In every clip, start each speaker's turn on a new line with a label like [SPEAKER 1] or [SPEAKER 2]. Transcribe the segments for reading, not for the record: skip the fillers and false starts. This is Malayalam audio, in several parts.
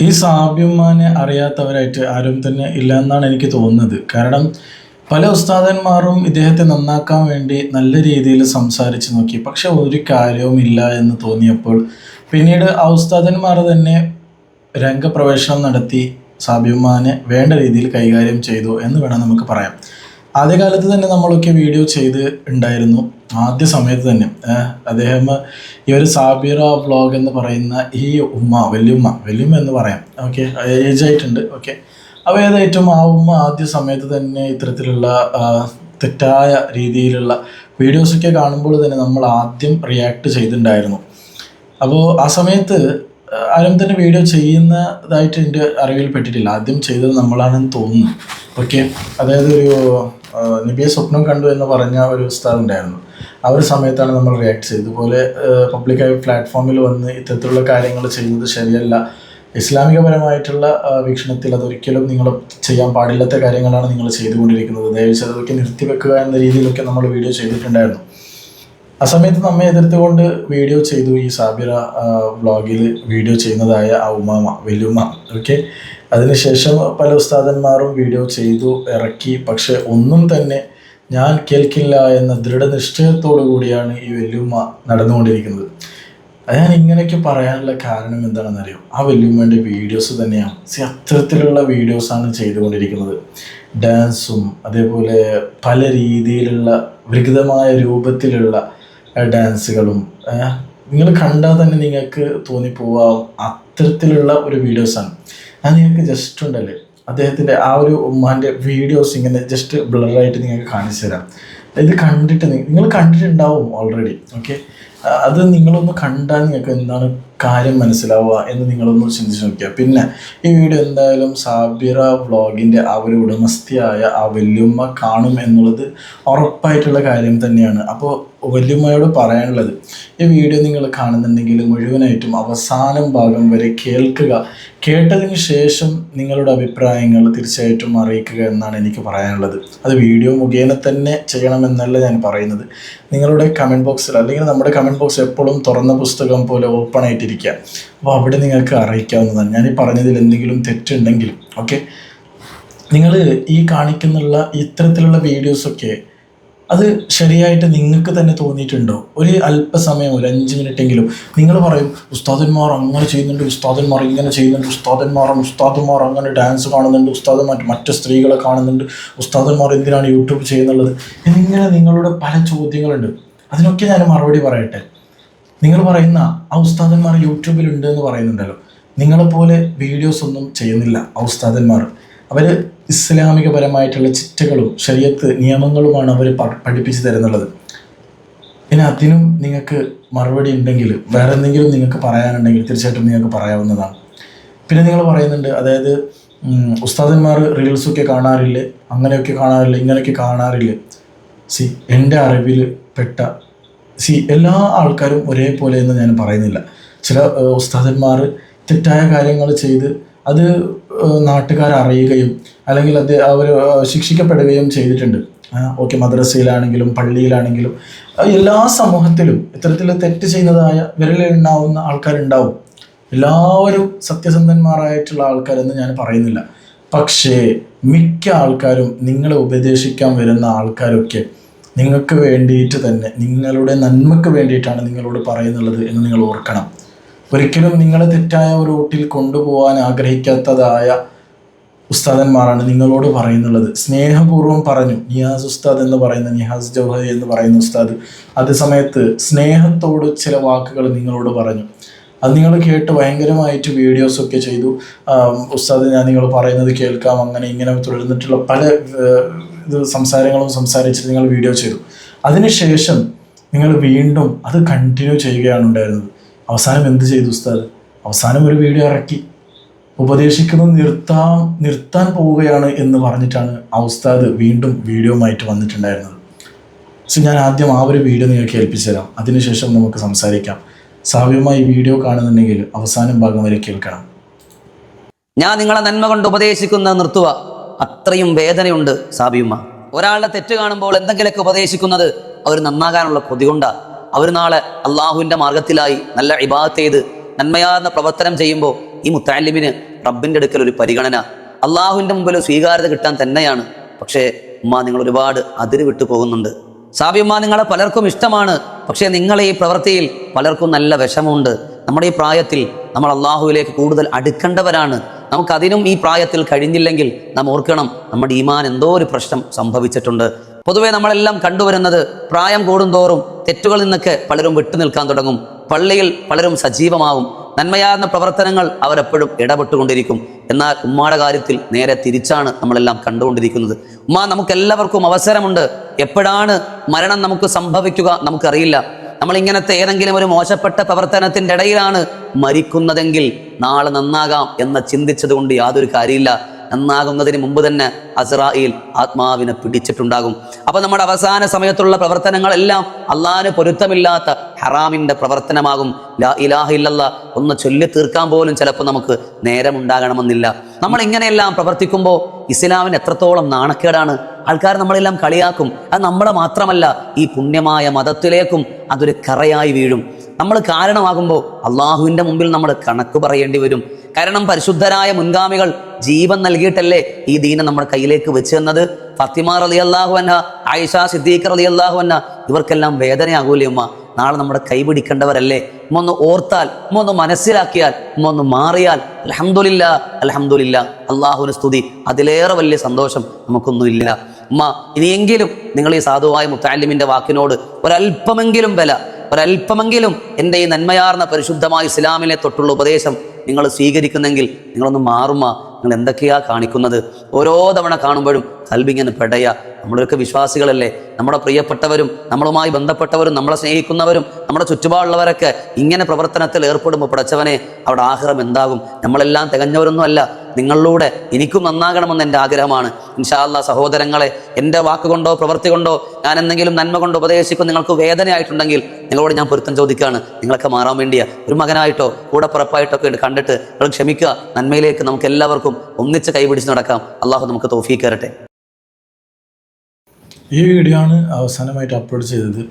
[SPEAKER 1] ഈ സാബിയുമ്മാനെ അറിയാത്തവരായിട്ട് ആരും തന്നെ ഇല്ല എന്നാണ് എനിക്ക് തോന്നുന്നത്. കാരണം പല ഉസ്താദന്മാരും ഇദ്ദേഹത്തെ നന്നാക്കാൻ വേണ്ടി നല്ല രീതിയിൽ സംസാരിച്ച് നോക്കി, പക്ഷെ ഒരു കാര്യവും ഇല്ല എന്ന് തോന്നിയപ്പോൾ പിന്നീട് ആ ഉസ്താദന്മാർ തന്നെ രംഗപ്രവേശനം നടത്തി സാബിയുമ്മാനെ വേണ്ട രീതിയിൽ കൈകാര്യം ചെയ്തു എന്ന് വേണം നമുക്ക് പറയാം. ആദ്യകാലത്ത് തന്നെ നമ്മളൊക്കെ വീഡിയോ ചെയ്ത് ഉണ്ടായിരുന്നു. ആദ്യ സമയത്ത് തന്നെ അദ്ദേഹം ഈ ഒരു സാബിറ വ്ളോഗ് എന്ന് പറയുന്ന ഈ വല്യുമ്മ എന്ന് പറയാം, ഓക്കെ, ഏജ് ആയിട്ടുണ്ട്, ഓക്കെ. അപ്പോൾ ഏതായിട്ടും ആ ഉമ്മ ആദ്യ സമയത്ത് തന്നെ ഇത്തരത്തിലുള്ള തെറ്റായ രീതിയിലുള്ള വീഡിയോസൊക്കെ കാണുമ്പോൾ തന്നെ നമ്മൾ ആദ്യം റിയാക്ട് ചെയ്തിട്ടുണ്ടായിരുന്നു. അപ്പോൾ ആ സമയത്ത് ആരും തന്നെ വീഡിയോ ചെയ്യുന്നതായിട്ട് എൻ്റെ അറിവിൽ പെട്ടിട്ടില്ല. ആദ്യം ചെയ്തത് നമ്മളാണെന്ന് തോന്നുന്നു, ഓക്കെ. അതായത് ഒരു നബിയെ സ്വപ്നം കണ്ടു എന്ന് പറഞ്ഞ ഒരു ഉസ്താദ് ഉണ്ടായിരുന്നു. ആ ഒരു സമയത്താണ് നമ്മൾ റിയാക്ട് ചെയ്തത്. ഇതുപോലെ പബ്ലിക്കായ പ്ലാറ്റ്ഫോമിൽ വന്ന് ഇത്തരത്തിലുള്ള കാര്യങ്ങൾ ചെയ്യുന്നത് ശരിയല്ല, ഇസ്ലാമികപരമായിട്ടുള്ള വീക്ഷണത്തിൽ അതൊരിക്കലും നിങ്ങൾ ചെയ്യാൻ പാടില്ലാത്ത കാര്യങ്ങളാണ് നിങ്ങൾ ചെയ്തുകൊണ്ടിരിക്കുന്നത്, ദയവചെയ്ത് അതൊക്കെ നിർത്തിവെക്കുക എന്ന രീതിയിലൊക്കെ നമ്മൾ വീഡിയോ ചെയ്തിട്ടുണ്ടായിരുന്നു. ആ സമയത്ത് നമ്മെ എതിർത്തുകൊണ്ട് വീഡിയോ ചെയ്തു ഈ സാബിറ വ്ളോഗിൽ വീഡിയോ ചെയ്യുന്നതായ ആ വല്യുമ്മ, ഓക്കെ. അതിനുശേഷം പല ഉസ്താദന്മാരും വീഡിയോ ചെയ്തു ഇറക്കി, പക്ഷെ ഒന്നും തന്നെ ഞാൻ കേൾക്കില്ല എന്ന ദൃഢനിശ്ചയത്തോടു കൂടിയാണ് ഈ വല്യുമ്മ നടന്നുകൊണ്ടിരിക്കുന്നത്. ഞാൻ ഇങ്ങനെയൊക്കെ പറയാനുള്ള കാരണം എന്താണെന്നറിയോ? ആ വല്യുമ്മേൻ്റെ വീഡിയോസ് തന്നെയാണ്. അത്തരത്തിലുള്ള വീഡിയോസാണ് ചെയ്തുകൊണ്ടിരിക്കുന്നത്. ഡാൻസും അതേപോലെ പല രീതിയിലുള്ള വികൃതമായ രൂപത്തിലുള്ള ഡാൻസുകളും നിങ്ങൾ കണ്ടാൽ തന്നെ നിങ്ങൾക്ക് തോന്നിപ്പോവാം അത്തരത്തിലുള്ള ഒരു വീഡിയോസാണ്. അത് നിങ്ങൾക്ക് ജസ്റ്റ് ഉണ്ടല്ലേ അദ്ദേഹത്തിൻ്റെ ആ ഒരു ഉമ്മാൻ്റെ വീഡിയോസ് ഇങ്ങനെ ജസ്റ്റ് ബ്ലറായിട്ട് നിങ്ങൾക്ക് കാണിച്ചു തരാം. ഇത് കണ്ടിട്ട് നിങ്ങൾ കണ്ടിട്ടുണ്ടാവും ഓൾറെഡി, ഓക്കെ. അത് നിങ്ങളൊന്ന് കണ്ടാൽ നിങ്ങൾക്ക് എന്താണ് കാര്യം മനസ്സിലാവുക എന്ന് നിങ്ങളൊന്ന് ചിന്തിച്ച് നോക്കിയാൽ. പിന്നെ ഈ വീഡിയോ എന്തായാലും സാബിറ വ്ളോഗിൻ്റെ ആ ഒരു ഉടമസ്ഥയായ ആ വല്യുമ്മ കാണും എന്നുള്ളത് ഉറപ്പായിട്ടുള്ള കാര്യം തന്നെയാണ്. അപ്പോൾ വല്യുമ്മയോട് പറയാനുള്ളത്, ഈ വീഡിയോ നിങ്ങൾ കാണുന്നുണ്ടെങ്കിൽ മുഴുവനായിട്ടും അവസാനം ഭാഗം വരെ കേൾക്കുക. കേട്ടതിന് ശേഷം നിങ്ങളുടെ അഭിപ്രായങ്ങൾ തീർച്ചയായിട്ടും അറിയിക്കുക എന്നാണ് എനിക്ക് പറയാനുള്ളത്. അത് വീഡിയോ മുഖേന തന്നെ ചെയ്യണമെന്നല്ല ഞാൻ പറയുന്നത്. നിങ്ങളുടെ കമൻറ്റ് ബോക്സിൽ, അല്ലെങ്കിൽ നമ്മുടെ കമൻറ്റ് ബോക്സ് എപ്പോഴും തുറന്ന പുസ്തകം പോലെ ഓപ്പൺ ആയിട്ടിരിക്കുക. അപ്പോൾ അവിടെ നിങ്ങൾക്ക് അറിയിക്കാവുന്നതാണ്. ഞാൻ ഈ പറഞ്ഞതിൽ എന്തെങ്കിലും തെറ്റുണ്ടെങ്കിലും, ഓക്കെ. നിങ്ങൾ ഈ കാണിക്കുന്നുള്ള ഇത്തരത്തിലുള്ള വീഡിയോസൊക്കെ അത് ശരിയായിട്ട് നിങ്ങൾക്ക് തന്നെ തോന്നിയിട്ടുണ്ടോ? ഒരു അല്പസമയം, ഒരു 5 മിനിറ്റെങ്കിലും നിങ്ങൾ പറയും, ഉസ്താദന്മാർ അങ്ങനെ ചെയ്യുന്നുണ്ട്, ഉസ്താദന്മാർ ഇങ്ങനെ ചെയ്യുന്നുണ്ട്, ഉസ്താദന്മാർ അങ്ങനെ ഡാൻസ് കാണുന്നുണ്ട്, ഉസ്താദന്മാർ മറ്റു സ്ത്രീകളെ കാണുന്നുണ്ട്, ഉസ്താദന്മാർ എന്തിനാണ് യൂട്യൂബ് ചെയ്യുന്നുള്ളത് എന്നിങ്ങനെ നിങ്ങളുടെ പല ചോദ്യങ്ങളുണ്ട്. അതിനൊക്കെ ഞാൻ മറുപടി പറയട്ടെ. നിങ്ങൾ പറയുന്ന ആ ഉസ്താദന്മാർ യൂട്യൂബിലുണ്ട് എന്ന് പറയുന്നുണ്ടല്ലോ, നിങ്ങളെപ്പോലെ വീഡിയോസ് ഒന്നും ചെയ്യുന്നില്ല ആ ഉസ്താദന്മാർ. അവർ ഇസ്ലാമികപരമായിട്ടുള്ള ചിട്ടകളും ശരീഅത്ത് നിയമങ്ങളുമാണ് അവർ പഠിപ്പിച്ച് തരുന്നുള്ളത്. പിന്നെ അതിനും നിങ്ങൾക്ക് മറുപടി ഉണ്ടെങ്കിൽ, വേറെ എന്തെങ്കിലും നിങ്ങൾക്ക് പറയാനുണ്ടെങ്കിൽ തീർച്ചയായിട്ടും നിങ്ങൾക്ക് പറയാവുന്നതാണ്. പിന്നെ നിങ്ങൾ പറയുന്നുണ്ട്, അതായത് ഉസ്താദന്മാർ റീൽസൊക്കെ കാണാറില്ലേ, അങ്ങനെയൊക്കെ കാണാറില്ല, ഇങ്ങനെയൊക്കെ കാണാറില്ലേ. എൻ്റെ അറിവിൽ പെട്ട എല്ലാ ആൾക്കാരും ഒരേപോലെ എന്ന് ഞാൻ പറയുന്നില്ല. ചില ഉസ്താദന്മാർ തെറ്റായ കാര്യങ്ങൾ ചെയ്ത് അത് നാട്ടുകാരറിയുകയും അല്ലെങ്കിൽ അവർ ശിക്ഷിക്കപ്പെടുകയും ചെയ്തിട്ടുണ്ട്, ഓക്കെ. മദ്രസയിലാണെങ്കിലും പള്ളിയിലാണെങ്കിലും എല്ലാ സമൂഹത്തിലും ഇത്തരത്തിൽ തെറ്റ് ചെയ്യുന്നതായ വിരലിലുണ്ടാവുന്ന ആൾക്കാരുണ്ടാവും. എല്ലാവരും സത്യസന്ധന്മാരായിട്ടുള്ള ആൾക്കാരെന്ന് ഞാൻ പറയുന്നില്ല. പക്ഷേ മിക്ക ആൾക്കാരും നിങ്ങളെ ഉപദേശിക്കാൻ വരുന്ന ആൾക്കാരൊക്കെ നിങ്ങൾക്ക് വേണ്ടിയിട്ട് തന്നെ, നിങ്ങളുടെ നന്മയ്ക്ക് വേണ്ടിയിട്ടാണ് നിങ്ങളോട് പറയുന്നുള്ളത് എന്ന് നിങ്ങൾ ഓർക്കണം. ഒരിക്കലും നിങ്ങളെ തെറ്റായ ഒരു റൂട്ടിൽ കൊണ്ടുപോകാൻ ആഗ്രഹിക്കാത്തതായ ഉസ്താദന്മാരാണ് നിങ്ങളോട് പറയുന്നുള്ളത്. സ്നേഹപൂർവ്വം പറഞ്ഞു. നിയാസ് ഉസ്താദ് എന്ന് പറയുന്ന, നിയാസ് ജൗഹരി എന്ന് പറയുന്ന ഉസ്താദ് അതേ സമയത്ത് സ്നേഹത്തോട് ചില വാക്കുകൾ നിങ്ങളോട് പറഞ്ഞു. അത് നിങ്ങൾ കേട്ട് ഭയങ്കരമായിട്ട് വീഡിയോസൊക്കെ ചെയ്തു. ഉസ്താദ്, ഞാൻ നിങ്ങൾ പറയുന്നത് കേൾക്കാം, അങ്ങനെ ഇങ്ങനെ തുടർന്നിട്ടുള്ള പല സംസാരങ്ങളും സംസാരിച്ചിട്ട് നിങ്ങൾ വീഡിയോ ചെയ്തു. അതിനുശേഷം നിങ്ങൾ വീണ്ടും അത് കണ്ടിന്യൂ ചെയ്യുകയാണ് ഉണ്ടായിരുന്നത്. അവസാനം എന്ത് ചെയ്തു ഉസ്താദ്? അവസാനം ഒരു വീഡിയോ ഇറക്കി ഉപദേശിക്കുന്നത് നിർത്താൻ പോവുകയാണ് എന്ന് പറഞ്ഞിട്ടാണ് ആ ഉസ്താദ് വീണ്ടും വീഡിയോയുമായിട്ട് വന്നിട്ടുണ്ടായിരുന്നത്. ഞാൻ ആദ്യം ആ ഒരു വീഡിയോ നിങ്ങൾക്ക് കേൾപ്പിച്ചു തരാം, അതിനുശേഷം നമുക്ക് സംസാരിക്കാം. സാബിയുമായി വീഡിയോ കാണുന്നുണ്ടെങ്കിൽ അവസാനം ഭാഗം വരെ കേൾക്കണം.
[SPEAKER 2] ഞാൻ നിങ്ങളെ നന്മ കൊണ്ട് ഉപദേശിക്കുന്ന നിർത്തുക, അത്രയും വേദനയുണ്ട് സാബിയുമ്മ. ഒരാളുടെ തെറ്റ് കാണുമ്പോൾ എന്തെങ്കിലുമൊക്കെ ഉപദേശിക്കുന്നത് അവർ നന്നാകാനുള്ള കൊതി കൊണ്ടാണ്. അവർ നാളെ അള്ളാഹുവിൻ്റെ മാർഗത്തിലായി നല്ല ഇബാദത്ത് ചെയ്ത് നന്മയാർന്ന പ്രവർത്തനം ചെയ്യുമ്പോൾ ഈ മുത്തഅല്ലിമിന് റബ്ബിൻ്റെ അടുക്കൽ ഒരു പരിഗണന, അള്ളാഹുവിൻ്റെ മുമ്പിൽ സ്വീകാര്യത കിട്ടാൻ തന്നെയാണ്. പക്ഷേ ഉമ്മ, നിങ്ങൾ ഒരുപാട് അതിര് വിട്ടു പോകുന്നുണ്ട്. സാബി ഉമ്മ, നിങ്ങളെ പലർക്കും ഇഷ്ടമാണ്, പക്ഷേ നിങ്ങളെ ഈ പ്രവൃത്തിയിൽ പലർക്കും നല്ല വിഷമമുണ്ട്. നമ്മുടെ ഈ പ്രായത്തിൽ നമ്മൾ അള്ളാഹുവിലേക്ക് കൂടുതൽ അടുക്കേണ്ടവരാണ്. നമുക്കതിനും ഈ പ്രായത്തിൽ കഴിഞ്ഞില്ലെങ്കിൽ നാം ഓർക്കണം, നമ്മുടെ ഈമാൻ എന്തോ ഒരു പ്രശ്നം സംഭവിച്ചിട്ടുണ്ട്. പൊതുവെ നമ്മളെല്ലാം കണ്ടുവരുന്നത് പ്രായം കൂടുന്തോറും തെറ്റുകളിൽ നിന്നൊക്കെ പലരും വിട്ടു നിൽക്കാൻ തുടങ്ങും. പള്ളിയിൽ പലരും സജീവമാവും, നന്മയാർന്ന പ്രവർത്തനങ്ങൾ അവരെപ്പോഴും ഇടപെട്ടുകൊണ്ടിരിക്കും. എന്നാൽ ഉമ്മയുടെ കാര്യത്തിൽ നേരെ തിരിച്ചാണ് നമ്മളെല്ലാം കണ്ടുകൊണ്ടിരിക്കുന്നത്. ഉമ്മ, നമുക്കെല്ലാവർക്കും അവസരമുണ്ട്. എപ്പോഴാണ് മരണം നമുക്ക് സംഭവിക്കുക നമുക്കറിയില്ല. നമ്മൾ ഇങ്ങനത്തെ ഏതെങ്കിലും ഒരു മോശപ്പെട്ട പ്രവർത്തനത്തിൻ്റെ ഇടയിലാണ് മരിക്കുന്നതെങ്കിൽ നാളെ നന്നാകാം എന്ന് ചിന്തിച്ചത് കൊണ്ട് യാതൊരു കാര്യമില്ല. നന്നാകുന്നതിന് മുമ്പ് തന്നെ അസ്രായിൽ ആത്മാവിനെ പിടിച്ചിട്ടുണ്ടാകും. അപ്പൊ നമ്മുടെ അവസാന സമയത്തുള്ള പ്രവർത്തനങ്ങളെല്ലാം അള്ളാഹിന് പൊരുത്തമില്ലാത്ത ഹറാമിന്റെ പ്രവർത്തനമാകും. ലാ ഇലാഹ ഇല്ലല്ലാഹ് ഒന്ന് ചൊല്ലി തീർക്കാൻ പോലും ചിലപ്പോൾ നമുക്ക് നേരമുണ്ടാകണമെന്നില്ല. നമ്മൾ ഇങ്ങനെയെല്ലാം പ്രവർത്തിക്കുമ്പോൾ ഇസ്ലാമിന് എത്രത്തോളം നാണക്കേടാണ്. ആൾക്കാർ നമ്മളെല്ലാം കളിയാക്കും. അത് നമ്മളെ മാത്രമല്ല, ഈ പുണ്യമായ മതത്തിലേക്കും അതൊരു കറയായി വീഴും. നമ്മൾ കാരണമാകുമ്പോൾ അള്ളാഹുവിൻ്റെ മുമ്പിൽ നമ്മൾ കണക്ക് പറയേണ്ടി വരും. കാരണം പരിശുദ്ധരായ മുൻഗാമികൾ ജീവൻ നൽകിയിട്ടല്ലേ ഈ ദീനം നമ്മുടെ കയ്യിലേക്ക് വെച്ച് തന്നത്. ഫാത്തിമ റളിയല്ലാഹു അൻഹ, ആയിഷ സിദ്ദീഖ റളിയല്ലാഹു അൻഹ, ഇവർക്കെല്ലാം വേദനയാകൂലേ ഉമ്മ? നാളെ നമ്മുടെ കൈപിടിക്കേണ്ടവരല്ലേ? ഉമ്മ ഒന്ന് ഓർത്താൽ, ഉമ്മ ഒന്ന് മനസ്സിലാക്കിയാൽ, ഉമ്മ ഒന്ന് മാറിയാൽ, അൽഹംദുലില്ലാ അൽഹംദുലില്ലാ, അള്ളാഹുവിന് സ്തുതി. അതിലേറെ വലിയ സന്തോഷം നമുക്കൊന്നുമില്ല. ഉമ്മ, ഇനിയെങ്കിലും നിങ്ങൾ ഈ സാധുവായ മുത്തഅല്ലിമിന്റെ വാക്കിനോട് ഒരല്പമെങ്കിലും എൻ്റെ ഈ നന്മയാർന്ന പരിശുദ്ധമായ ഇസ്ലാമിനെ തൊട്ടുള്ള ഉപദേശം നിങ്ങൾ സ്വീകരിക്കുന്നെങ്കിൽ നിങ്ങളൊന്ന് മാറുമ്മ. നിങ്ങൾ എന്തൊക്കെയാ കാണിക്കുന്നത്? ഓരോ തവണ കാണുമ്പോഴും കൽബിങ്ങനെ പെടയ. നമ്മളൊക്കെ വിശ്വാസികളല്ലേ. നമ്മുടെ പ്രിയപ്പെട്ടവരും നമ്മളുമായി ബന്ധപ്പെട്ടവരും നമ്മളെ സ്നേഹിക്കുന്നവരും നമ്മുടെ ചുറ്റുപാടുള്ളവരൊക്കെ ഇങ്ങനെ പ്രവർത്തനത്തിൽ ഏർപ്പെടുമ്പോൾ പടച്ചവനെ, അവിടെ ആഖിറം എന്താകും? നമ്മളെല്ലാം തികഞ്ഞവരൊന്നും അല്ല. നിങ്ങളിലൂടെ എനിക്കും നന്നാകണമെന്ന് എൻ്റെ ആഗ്രഹമാണ്. ഇൻഷാ അല്ലാഹ് സഹോദരങ്ങളെ, എൻ്റെ വാക്കുകൊണ്ടോ പ്രവൃത്തി കൊണ്ടോ ഞാൻ എന്തെങ്കിലും നന്മ കൊണ്ട് ഉപദേശിക്കും നിങ്ങൾക്ക് വേദനയായിട്ടുണ്ടെങ്കിൽ നിങ്ങളോട് ഞാൻ പൊരുത്തം ചോദിക്കുകയാണ്. നിങ്ങളൊക്കെ മാറാൻ വേണ്ടിയാ. ഒരു മകനായിട്ടോ കൂടപ്പിറപ്പായിട്ടോ ഒക്കെ കണ്ടിട്ട് നിങ്ങൾ ക്ഷമിക്കുക. നന്മയിലേക്ക് നമുക്ക് എല്ലാവർക്കും ഒന്നിച്ച് കൈപിടിച്ച് നടക്കാം. അള്ളാഹു നമുക്ക് തൗഫീഖ് തരട്ടെ.
[SPEAKER 1] ഈ വീഡിയോ ആണ് അവസാനമായിട്ട് അപ്ലോഡ് ചെയ്തത്.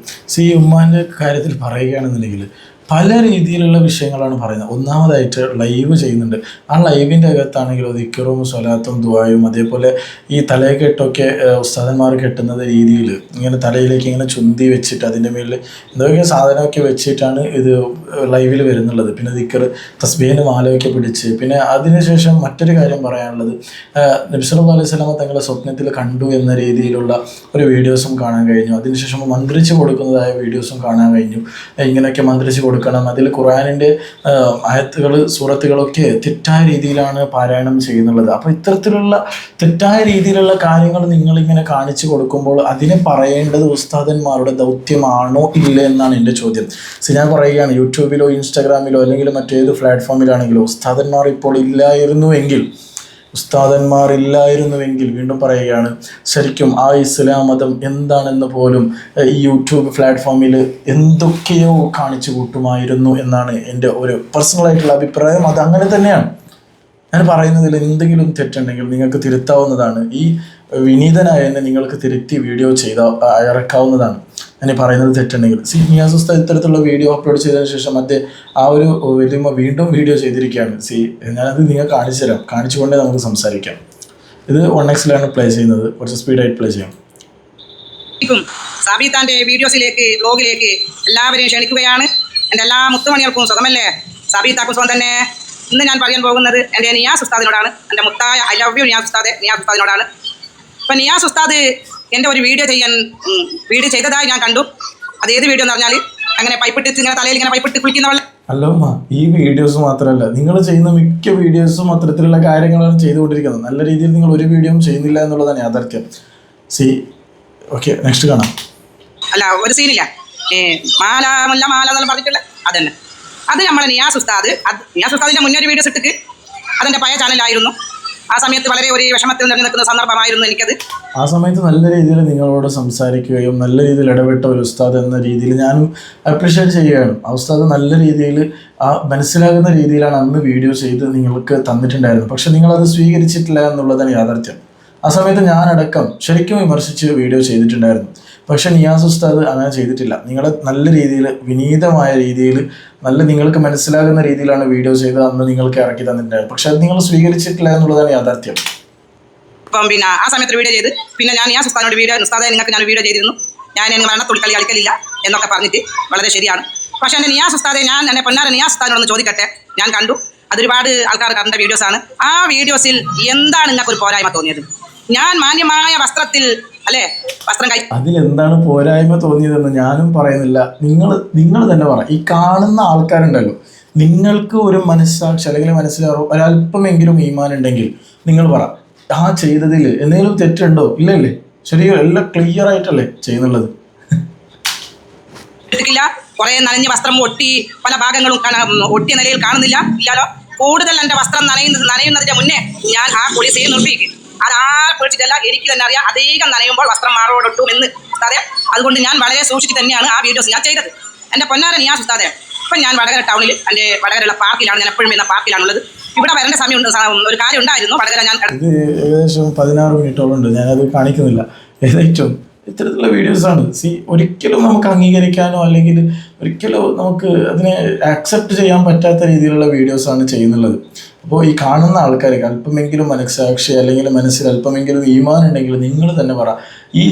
[SPEAKER 1] ഈ ഉമ്മാൻ്റെ കാര്യത്തിൽ പറയുകയാണെന്നുണ്ടെങ്കിൽ പല രീതിയിലുള്ള വിഷയങ്ങളാണ് പറയുന്നത്. ഒന്നാമതായിട്ട് ലൈവ് ചെയ്യുന്നുണ്ട്. ആ ലൈവിൻ്റെ അകത്താണെങ്കിലും ദിക്റും സ്വലാത്തും ദുആയും അതേപോലെ ഈ തലയെക്കെട്ടൊക്കെ ഉസ്താദന്മാർ കെട്ടുന്നത് രീതിയിൽ ഇങ്ങനെ തലയിലേക്ക് ഇങ്ങനെ ചുന്തി വെച്ചിട്ട് അതിൻ്റെ മേലിൽ എന്തൊക്കെ സാധനമൊക്കെ വെച്ചിട്ടാണ് ഇത് ലൈവിൽ വരുന്നുള്ളത്. പിന്നെ ദിക്ർ തസ്ബീഹിന് മാലയൊക്കെ പിടിച്ച്, പിന്നെ അതിനുശേഷം മറ്റൊരു കാര്യം പറയാനുള്ളത്, നബി സല്ലല്ലാഹു അലൈഹി വസല്ലം തങ്ങളെ സ്വപ്നത്തിൽ കണ്ടു എന്ന രീതിയിലുള്ള ഒരു വീഡിയോസും കാണാൻ കഴിഞ്ഞു. അതിനുശേഷം മന്ത്രിച്ച് കൊടുക്കുന്നതായ വീഡിയോസും കാണാൻ കഴിഞ്ഞു. ഇങ്ങനെയൊക്കെ മന്ത്രിച്ച് കൊടുക്കണം, അതിൽ ഖുർആനിൻ്റെ ആയത്തുകൾ സൂറത്തുകളൊക്കെ തെറ്റായ രീതിയിലാണ് പാരായണം ചെയ്യുന്നുള്ളത്. അപ്പോൾ ഇത്തരത്തിലുള്ള തെറ്റായ രീതിയിലുള്ള കാര്യങ്ങൾ നിങ്ങളിങ്ങനെ കാണിച്ചു കൊടുക്കുമ്പോൾ അതിനെ പറയേണ്ടത് ഉസ്താദന്മാരുടെ ദൗത്യമാണോ ഇല്ല എന്നാണ് എൻ്റെ ചോദ്യം. ഞാൻ പറയുകയാണ്, യൂട്യൂബിലോ ഇൻസ്റ്റാഗ്രാമിലോ അല്ലെങ്കിൽ മറ്റേത് പ്ലാറ്റ്ഫോമിലാണെങ്കിലോ ഉസ്താദന്മാർ ഇപ്പോൾ ഇല്ലായിരുന്നുവെങ്കിൽ വീണ്ടും പറയുകയാണ്, ശരിക്കും ആ ഇസ്ലാം മതം എന്താണെന്ന് പോലും ഈ യൂട്യൂബ് പ്ലാറ്റ്ഫോമിൽ എന്തൊക്കെയോ കാണിച്ചു കൂട്ടുമായിരുന്നു എന്നാണ് എൻ്റെ ഒരു പേഴ്സണലായിട്ടുള്ള അഭിപ്രായം. അത് അങ്ങനെ തന്നെയാണ്. ഞാൻ പറയുന്നതിൽ എന്തെങ്കിലും തെറ്റുണ്ടെങ്കിൽ നിങ്ങൾക്ക് തിരുത്താവുന്നതാണ്. ഈ വിനീതനായ എന്നെ നിങ്ങൾക്ക് തിരുത്തി വീഡിയോ ഇറക്കാവുന്നതാണ്. ഞാൻ പറയുന്നത് തെറ്റുണ്ടെങ്കിൽ. നിയാസ് ഉസ്താദ് ഇത്തരത്തിലുള്ള വീഡിയോ അപ്ലോഡ് ചെയ്തതിന് ശേഷം ആ ഒരു വലിയ വീണ്ടും വീഡിയോ ചെയ്തിരിക്കുകയാണ്. ഞാനത് നിങ്ങൾക്ക് കാണിച്ചു തരാം. കാണിച്ചുകൊണ്ടേ നമുക്ക് സംസാരിക്കാം. ഇത് 1x പ്ലേ ചെയ്യുന്നത്. കുറച്ച് സ്പീഡായിട്ട് പ്ലേ ചെയ്യാം.
[SPEAKER 3] സാബിത്താൻ്റെ വീഡിയോസിലേക്ക് ബ്ലോഗിലേക്ക് എല്ലാവരെയും ക്ഷണിക്കുകയാണ്. എൻ്റെ എല്ലാ മുത്തുമണികൾക്കും സുഖമല്ലേ? സാബിത്താക്കും സുഖം തന്നെ. ഇന്ന് ഞാൻ പറയാൻ പോകുന്നത് എൻ്റെ നിയാസ് ഉസ്താദിനോടാണ്. എൻ്റെ മുത്തായ ഐ ലവ് യു നിയാസ് ഉസ്താദിനോടാണ്. അപ്പം നിയാസ് ഉസ്താദ് എൻ്റെ ഒരു വീഡിയോ ചെയ്തതായി ഞാൻ കണ്ടു. അത് ഏത് വീഡിയോ എന്ന് പറഞ്ഞാൽ അങ്ങനെ പൈപ്പിട്ട് ഇങ്ങനെ തലയിൽ ഇങ്ങനെ പൈപ്പിട്ട് കുളിക്കുന്നവൾ.
[SPEAKER 1] അല്ലോ ഈ വീഡിയോസ് മാത്രമല്ല, നിങ്ങൾ ചെയ്യുന്ന മിക്ക വീഡിയോസും അത്തരത്തിലുള്ള കാര്യങ്ങളാണ് ചെയ്തുകൊണ്ടിരിക്കുന്നത്. നല്ല രീതിയിൽ നിങ്ങൾ ഒരു വീഡിയോയും ചെയ്യുന്നില്ല എന്നുള്ളതാണ് യാഥാർത്ഥ്യം. ഓക്കെ, നെക്സ്റ്റ് കാണാം.
[SPEAKER 3] അല്ല, ഒരു സീനില്ല, മാല എന്നെല്ലാം പറഞ്ഞിട്ടുള്ള അതന്നെ. അത് നമ്മളെ നിയാസ് ഉസ്താദിൻ്റെ മുന്നേ ഒരു വീഡിയോസ് ഇട്ടിട്ട് അതെൻ്റെ പഴയ ചാനലായിരുന്നു. ആ സമയത്ത് വളരെ ഒരു വിഷമത്തിൽ നിൽക്കുന്ന സന്ദർഭമായിരുന്നു എനിക്കത്.
[SPEAKER 1] ആ സമയത്ത് നല്ല രീതിയിൽ നിങ്ങളോട് സംസാരിക്കുകയും നല്ല രീതിയിൽ ഇടപെട്ട ഒരു ഉസ്താദ് എന്ന രീതിയിൽ ഞാനും അപ്രീഷിയേറ്റ് ചെയ്യുകയാണ്. ആ ഉസ്താദ് നല്ല രീതിയിൽ മനസ്സിലാകുന്ന രീതിയിലാണ് അന്ന് വീഡിയോ ചെയ്ത് നിങ്ങൾക്ക് തന്നിട്ടുണ്ടായിരുന്നത്. പക്ഷെ നിങ്ങളത് സ്വീകരിച്ചിട്ടില്ല എന്നുള്ളതാണ് യാഥാർത്ഥ്യം. ആ സമയത്ത് ഞാനടക്കം ശരിക്കും വിമർശിച്ച് വീഡിയോ ചെയ്തിട്ടുണ്ടായിരുന്നു. പക്ഷെ നിയാസ് ഉസ്താദ് അങ്ങനെ ചെയ്തിട്ടില്ല. നിങ്ങളെ നല്ല രീതിയിൽ വിനീതമായ രീതിയിൽ നിങ്ങൾക്ക് മനസ്സിലാകുന്ന രീതിയിലാണ് വീഡിയോ ചെയ്ത് അന്ന് നിങ്ങൾക്ക് ഇറക്കി തന്നിട്ടുണ്ടായത്. പക്ഷെ അത് നിങ്ങൾ സ്വീകരിച്ചിട്ടില്ല എന്നുള്ളതാണ് യാഥാർത്ഥ്യം.
[SPEAKER 3] അപ്പം പിന്നെ ആ സമയത്ത് വീഡിയോ ചെയ്ത് പിന്നെ ഞാൻ നിയാസ് ഉസ്താദിനോട് ഉസ്താദെ നിങ്ങൾക്ക് ഞാൻ വീഡിയോ ചെയ്തിരുന്നു, ഞാൻ മരണത്തുള്ളി കളി കളിക്കലില്ല എന്നൊക്കെ പറഞ്ഞിട്ട് വളരെ ശരിയാണ്. പക്ഷെ എൻ്റെ നിയാസ് ഉസ്താദെ, ഞാൻ എൻ്റെ പൊന്നാര നിയാസ് ഉസ്താദിനോടൊന്ന് ചോദിക്കട്ടെ, ഞാൻ കണ്ടു അതൊരുപാട് ആൾക്കാർ കണ്ട വീഡിയോസാണ്. ആ വീഡിയോസിൽ എന്താണ് നിങ്ങൾക്കൊരു പോരായ്മ തോന്നിയത്? ഞാൻ മാന്യമായ വസ്ത്രത്തിൽ അല്ലേ വസ്ത്രം
[SPEAKER 1] അതിലെന്താണ് പോരായ്മ തോന്നിയതെന്ന് ഞാനും പറയുന്നില്ല, നിങ്ങൾ തന്നെ പറ. ഈ കാണുന്ന ആൾക്കാരുണ്ടല്ലോ, നിങ്ങൾക്ക് ഒരു മനസ്സാക്ഷി അല്ലെങ്കിൽ മനസ്സിലാവും ഒരല്പമെങ്കിലും ഈമാൻ ഉണ്ടെങ്കിൽ നിങ്ങൾ പറ, ആ ചെയ്തതിൽ എന്തെങ്കിലും തെറ്റുണ്ടോ? ഇല്ലല്ലേ? ശരിയോ? എല്ലാം ക്ലിയർ ആയിട്ടല്ലേ ചെയ്യുന്നുള്ളത്?
[SPEAKER 3] കുറെ നനഞ്ഞ വസ്ത്രം ഒട്ടി പല ഭാഗങ്ങളും ഒട്ടിയ നിലയിൽ കാണുന്നില്ല ഇല്ലാലോ. കൂടുതൽ എൻ്റെ വസ്ത്രം നനയുന്നതിന്റെ മുന്നേ ഞാൻ ആ കുളി ചെയ്ത് നിർത്തിയിരിക്കും. അത് ആ പേടിച്ചിട്ടല്ല, എനിക്ക് തന്നെ അറിയാം അധികം നനയുമ്പോൾ വസ്ത്രം മാറോടൊട്ടും എന്ന് ഉസ്താദെ. അതുകൊണ്ട് ഞാൻ വളരെ സൂക്ഷിച്ച് തന്നെയാണ് ആ വീഡിയോസ് ഞാൻ ചെയ്തത്. എൻ്റെ പൊന്നാര നിയാസ് ഉസ്താദെ, ഇപ്പം ഞാൻ വടകര ടൗണിൽ എൻ്റെ വടകരയുള്ള പാർക്കിലാണ്, ഞാൻ എപ്പോഴും വരുന്ന പാർക്കിലാണുള്ളത്. ഇവിടെ വരേണ്ട സമയമുണ്ട്, ഒരു കാര്യം ഉണ്ടായിരുന്നു വടകര. ഞാൻ
[SPEAKER 1] ഇത് ഏകദേശം 16 മിനിറ്റോളം ഉണ്ട്, ഞാനത് കാണിക്കുന്നില്ല. ഏതായിട്ടും ഇത്തരത്തിലുള്ള വീഡിയോസാണ് ഒരിക്കലും നമുക്ക് അംഗീകരിക്കാനോ അല്ലെങ്കിൽ ഒരിക്കലും നമുക്ക് അതിനെ ആക്സെപ്റ്റ് ചെയ്യാൻ പറ്റാത്ത രീതിയിലുള്ള വീഡിയോസാണ് ചെയ്യുന്നുള്ളത്. അപ്പോൾ ഈ കാണുന്ന ആൾക്കാർക്ക് അല്പമെങ്കിലും മനസ്സാക്ഷി അല്ലെങ്കിൽ മനസ്സിൽ അല്പമെങ്കിലും ഈമാൻ ഉണ്ടെങ്കിൽ നിങ്ങൾ തന്നെ പറ, ഈ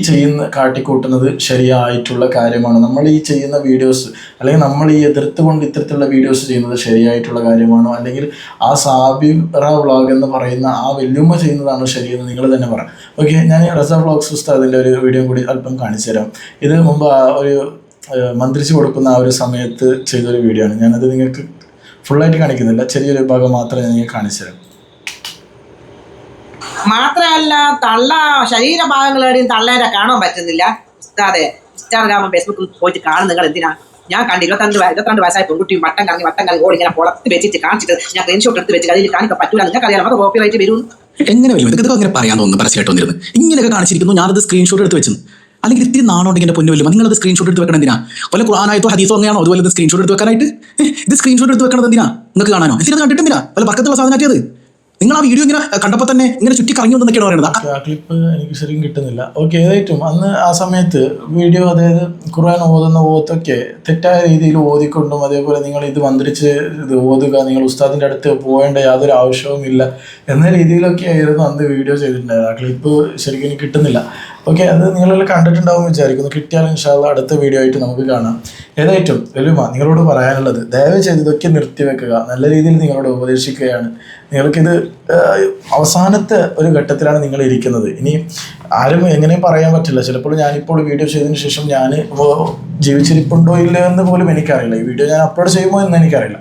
[SPEAKER 1] കാട്ടിക്കൂട്ടുന്നത് ശരിയായിട്ടുള്ള കാര്യമാണ്, നമ്മൾ ഈ ചെയ്യുന്ന വീഡിയോസ് അല്ലെങ്കിൽ നമ്മൾ ഈ എതിർത്തുകൊണ്ട് ഇത്തരത്തിലുള്ള വീഡിയോസ് ചെയ്യുന്നത് ശരിയായിട്ടുള്ള കാര്യമാണോ, അല്ലെങ്കിൽ ആ സാബിറ വ്ളോഗ് എന്ന് പറയുന്ന ആ വല്യമ്മ ചെയ്യുന്നതാണോ ശരിയെന്ന് നിങ്ങൾ തന്നെ പറ. ഓക്കെ, ഞാൻ റസ വ്ളോഗ്സ് ഉസ്താദിൻ്റെ ഒരു വീഡിയോ കൂടി അല്പം കാണിച്ചു തരാം. ഇത് മുമ്പ് ഒരു മന്ത്രിച്ച് കൊടുക്കുന്ന ആ ഒരു സമയത്ത് ചെയ്തൊരു വീഡിയോ ആണ്. ഞാനത് നിങ്ങൾക്ക് ഫുള്ളായിട്ട് കാണിക്കുന്നില്ല, ചെറിയൊരു ഭാഗം മാത്രമേ ഞാൻ നിങ്ങൾക്ക് കാണിച്ചു തരാം.
[SPEAKER 3] മാത്രമല്ല തള്ള ശരീരഭാഗങ്ങളെയും തള്ളേരെ കാണാൻ പറ്റുന്നില്ല. അതെ, ഇൻസ്റ്റാഗ്രാമും ഫേസ്ബുക്കും പോയിട്ട് കാണുന്ന നിങ്ങൾ എന്തിനാ? ഞാൻ കണ്ട് 22 വയസ്സായ പെൺകുട്ടി വട്ടം കറങ്ങി ഓടി ഇങ്ങനെ പുറത്ത് വെച്ചിട്ട് കാണിച്ചിട്ട് ഞാൻ സ്ക്രീൻഷോട്ട് എടുത്ത് വെച്ചിട്ട് അതിൽ കാണിക്കാൻ പറ്റൂല. നിങ്ങൾക്ക് അറിയാം നമുക്ക് കോപ്പിറൈറ്റ് വരും.
[SPEAKER 4] എങ്ങനെ വരും? ഇതൊക്കെ അങ്ങനെ പറയാൻ തോന്നുന്നു, പരസ്യമായിട്ട് വന്നിരുന്നു ഇങ്ങനെയൊക്കെ കാണിച്ചിരിക്കുന്നു. ഞാനത് സ്ക്രീൻഷോട്ട് എടുത്ത് വെച്ചു. അല്ലെങ്കിൽ ഇത്തിരി നാണോണ്ടെങ്കിൽ എൻ്റെ പൊന്നു വരും, നിങ്ങളത് സ്ക്രീൻഷോട്ട് എടുത്ത് വെക്കണം എന്തിനാ? വല്ല ഖുർആനായത്തോ ഹദീസോ അങ്ങനെയാണോ അതുപോലെ ഇത് സ്ക്രീൻഷോട്ട് എടുത്ത് വെക്കാനായിട്ട്? ഇത് സ്ക്രീൻഷോട്ട് എടുത്ത് വെക്കണത് എന്തിനാ? നിങ്ങൾക്ക് കാണാനോ? എന്തിനാ കണ്ടിട്ടുമില്ല? വല്ല ബർക്കത്തുള്ള സാധനമാക്കിയത്? നിങ്ങൾ ആ വീഡിയോ ഇങ്ങനെ കണ്ടപ്പോൾ തന്നെ ഇങ്ങനെ ചുറ്റി കറങ്ങി വന്നൊക്കെയാണ് പറയുന്നത്.
[SPEAKER 1] ആ ക്ലിപ്പ് എനിക്ക് ശരിക്കും കിട്ടുന്നില്ല. ഓക്കെ, ഏതായിട്ടും അന്ന് ആ സമയത്ത് വീഡിയോ, അതായത് ഖുർആൻ ഓതുന്ന ഓത്തൊക്കെ തെറ്റായ രീതിയിൽ ഓതിക്കൊണ്ടും അതേപോലെ നിങ്ങൾ ഇത് മന്ത്രിച്ച് ഇത് ഓതുക, നിങ്ങൾ ഉസ്താദിൻ്റെ അടുത്ത് പോകേണ്ട യാതൊരു ആവശ്യവുമില്ല എന്ന രീതിയിലൊക്കെ ആയിരുന്നു അന്ന് വീഡിയോ ചെയ്തിട്ടുണ്ടായത്. ആ ക്ലിപ്പ് ശരിക്കും എനിക്ക് കിട്ടുന്നില്ല. ഓക്കെ, അത് നിങ്ങളെല്ലാം കണ്ടിട്ടുണ്ടാവും വിചാരിക്കുന്നു. കിട്ടിയാൽ ഇൻഷാ അല്ലാഹ് അടുത്ത വീഡിയോ ആയിട്ട് നമുക്ക് കാണാം. ഏതായിട്ടും വലുമ നിങ്ങളോട് പറയാനുള്ളത്, ദയവ് ചെയ്ത് ഇതൊക്കെ നിർത്തിവെക്കുക. നല്ല രീതിയിൽ നിങ്ങളോട് ഉപദേശിക്കുകയാണ്. നിങ്ങൾക്കിത് അവസാനത്തെ ഒരു ഘട്ടത്തിലാണ് നിങ്ങൾ ഇരിക്കുന്നത്. ഇനി ആരും എങ്ങനെയും പറയാൻ പറ്റില്ല. ചിലപ്പോൾ ഞാനിപ്പോൾ വീഡിയോ ചെയ്തതിന് ശേഷം ഞാൻ ജീവിച്ചിരിപ്പുണ്ടോ ഇല്ല എന്ന് പോലും എനിക്കറിയില്ല. ഈ വീഡിയോ ഞാൻ അപ്ലോഡ് ചെയ്യുമോ എന്ന് എനിക്കറിയില്ല.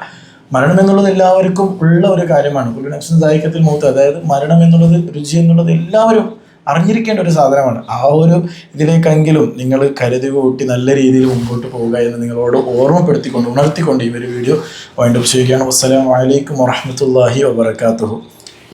[SPEAKER 1] മരണം എന്നുള്ളത് എല്ലാവർക്കും ഉള്ള ഒരു കാര്യമാണ്. കുല്ലു നഫ്സിൻ ദായിഖത്തുൽ മൗത്ത്, അതായത് മരണം എന്നുള്ളത്, രുചി എന്നുള്ളത് എല്ലാവരും അറിഞ്ഞിരിക്കേണ്ട ഒരു സാധനമാണ്. ആ ഒരു ഇതിലേക്കെങ്കിലും നിങ്ങൾ കരുതി കൂട്ടി നല്ല രീതിയിൽ മുമ്പോട്ട് പോവുക എന്ന് നിങ്ങളോട് ഉണർത്തിക്കൊണ്ട് ഈ ഒരു വീഡിയോ വൈൻഡപ്പ് ചെയ്യുകയാണ്. അസ്സലാമു അലൈക്കും വറഹ്മത്തുള്ളാഹി വബറകാതുഹു.